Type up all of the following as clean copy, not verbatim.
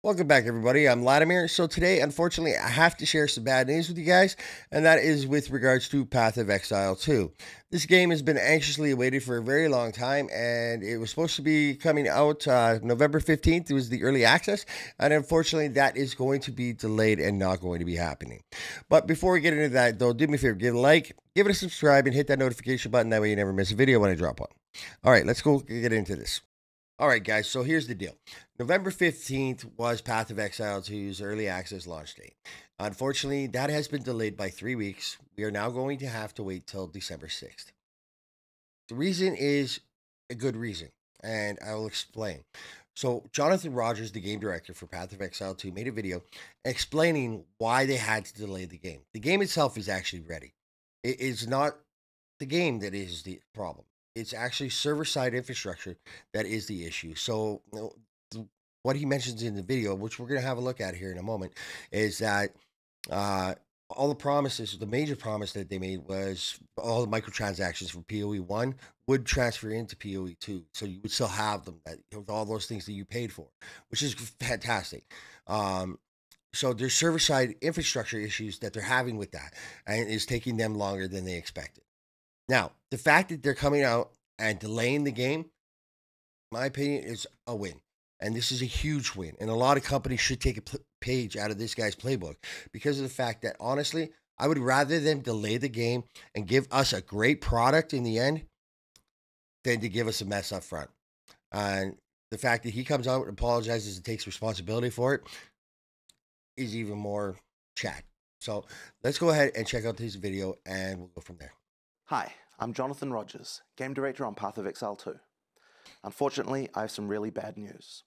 Welcome back, everybody. I'm Latimer. So today, unfortunately, I have to share some bad news with you guys, and that is with regards to Path of Exile 2. This game has been anxiously awaited for a very long time, and it was supposed to be coming out November 15th. It was the early access, and unfortunately, that is going to be delayed and not going to be happening. But before we get into that, though, do me a favor, give it a like, give it a subscribe, and hit that notification button. That way you never miss a video when I drop one. All right, let's go get into this. All right, guys, so here's the deal. November 15th was Path of Exile 2's early access launch date. Unfortunately, that has been delayed by 3 weeks. We are now going to have to wait till December 6th. The reason is a good reason, and I will explain. So, Jonathan Rogers, the game director for Path of Exile 2, made a video explaining why they had to delay the game. The game itself is actually ready. It is not the game that is the problem. It's actually server-side infrastructure that is the issue. So, what he mentions in the video, which we're going to have a look at here in a moment, is that uh, all the promises, the major promise that they made was all the microtransactions from PoE 1 would transfer into PoE 2. So you would still have them, that all those things that you paid for, which is fantastic. So there's server-side infrastructure issues that they're having with that, and it's taking them longer than they expected. Now, the fact that they're coming out and delaying the game, in my opinion, is a win. And this is a huge win. And a lot of companies should take a page out of this guy's playbook because of the fact that, honestly, I would rather them delay the game and give us a great product in the end than to give us a mess up front. And the fact that he comes out and apologizes and takes responsibility for it is even more chat. So let's go ahead and check out this video and we'll go from there. Hi, I'm Jonathan Rogers, Game Director on Path of Exile 2. Unfortunately, I have some really bad news.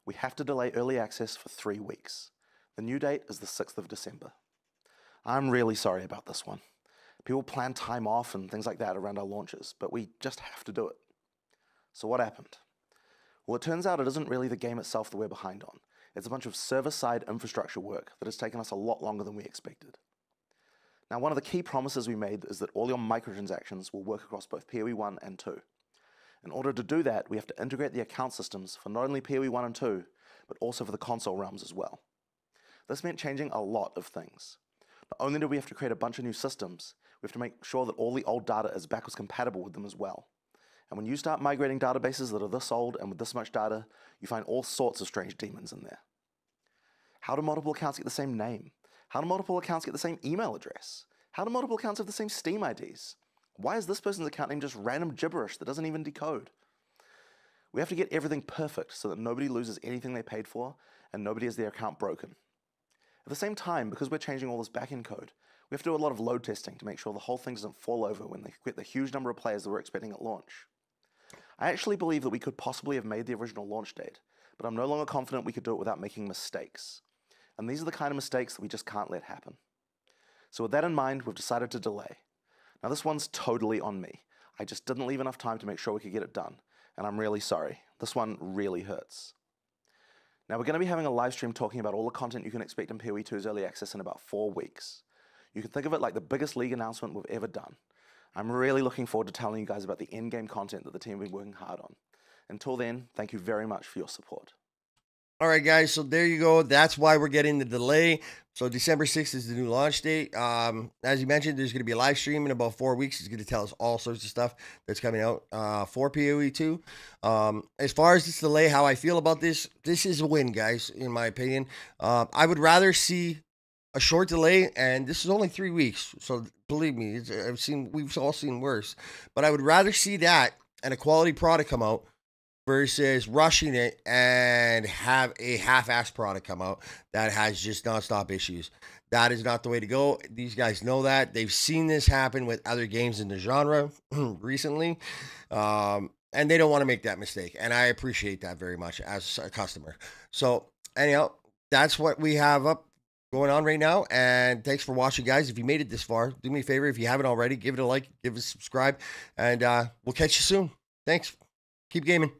We have to delay early access for 3 weeks. The new date is the 6th of December. I'm really sorry about this one. People plan time off and things like that around our launches, but we just have to do it. So what happened? Well, it turns out it isn't really the game itself that we're behind on. It's a bunch of server-side infrastructure work that has taken us a lot longer than we expected. Now, one of the key promises we made is that all your microtransactions will work across both PoE 1 and 2. In order to do that, we have to integrate the account systems for not only PoE 1 and 2, but also for the console realms as well. This meant changing a lot of things. Not only do we have to create a bunch of new systems, we have to make sure that all the old data is backwards compatible with them as well. And when you start migrating databases that are this old and with this much data, you find all sorts of strange demons in there. How do multiple accounts get the same name? How do multiple accounts get the same email address? How do multiple accounts have the same Steam IDs? Why is this person's account name just random gibberish that doesn't even decode? We have to get everything perfect so that nobody loses anything they paid for and nobody has their account broken. At the same time, because we're changing all this backend code, we have to do a lot of load testing to make sure the whole thing doesn't fall over when they get the huge number of players that we're expecting at launch. I actually believe that we could possibly have made the original launch date, but I'm no longer confident we could do it without making mistakes. And these are the kind of mistakes that we just can't let happen. So with that in mind, we've decided to delay. Now this one's totally on me. I just didn't leave enough time to make sure we could get it done, and I'm really sorry. This one really hurts. Now we're going to be having a live stream talking about all the content you can expect in PoE 2's early access in about 4 weeks. You can think of it like the biggest league announcement we've ever done. I'm really looking forward to telling you guys about the in-game content that the team have been working hard on. Until then, thank you very much for your support. All right, guys. So there you go. That's why we're getting the delay. So December 6th is the new launch date. As you mentioned, there's going to be a live stream in about 4 weeks. It's going to tell us all sorts of stuff that's coming out for PoE 2. As far as this delay, how I feel about this is a win, guys, in my opinion. I would rather see a short delay, and this is only 3 weeks. So believe me, we've all seen worse. But I would rather see that and a quality product come out versus rushing it and have a half-assed product come out that has just nonstop issues. That is not the way to go. These guys know that. They've seen this happen with other games in the genre recently, and they don't want to make that mistake. And I appreciate that very much as a customer. So anyhow, that's what we have up going on right now. And thanks for watching, guys. If you made it this far, do me a favor. If you haven't already, give it a like, give it a subscribe, and we'll catch you soon. Thanks. Keep gaming.